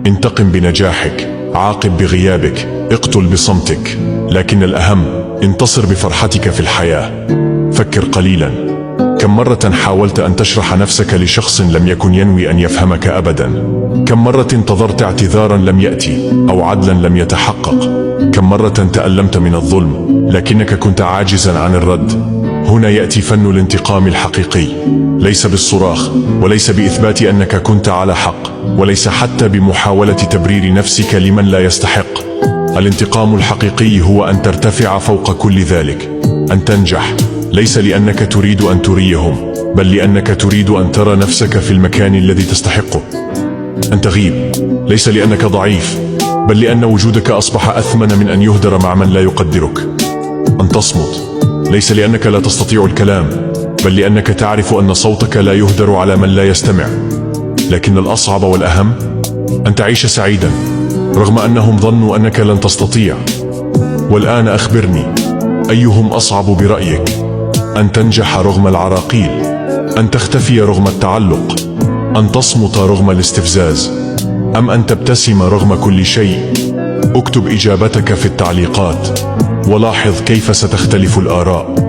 انتقم بنجاحك، عاقب بغيابك، اقتل بصمتك، لكن الأهم انتصر بفرحتك في الحياة. فكر قليلا، كم مرة حاولت أن تشرح نفسك لشخص لم يكن ينوي أن يفهمك أبدا؟ كم مرة انتظرت اعتذارا لم يأتي أو عدلا لم يتحقق؟ كم مرة تألمت من الظلم لكنك كنت عاجزا عن الرد؟ هنا يأتي فن الانتقام الحقيقي، ليس بالصراخ، وليس بإثبات أنك كنت على حق، وليس حتى بمحاولة تبرير نفسك لمن لا يستحق. الانتقام الحقيقي هو أن ترتفع فوق كل ذلك، أن تنجح، ليس لأنك تريد أن تريهم، بل لأنك تريد أن ترى نفسك في المكان الذي تستحقه. أن تغيب، ليس لأنك ضعيف، بل لأن وجودك أصبح أثمن من أن يهدر مع من لا يقدرك. أن تصمت، ليس لأنك لا تستطيع الكلام، بل لأنك تعرف أن صوتك لا يهدر على من لا يستمع. لكن الأصعب والأهم أن تعيش سعيدا رغم أنهم ظنوا أنك لن تستطيع. والآن أخبرني، أيهم أصعب برأيك؟ أن تنجح رغم العراقيل، أن تختفي رغم التعلق، أن تصمت رغم الاستفزاز، أم أن تبتسم رغم كل شيء؟ اكتب إجابتك في التعليقات، ولاحظ كيف ستختلف الآراء.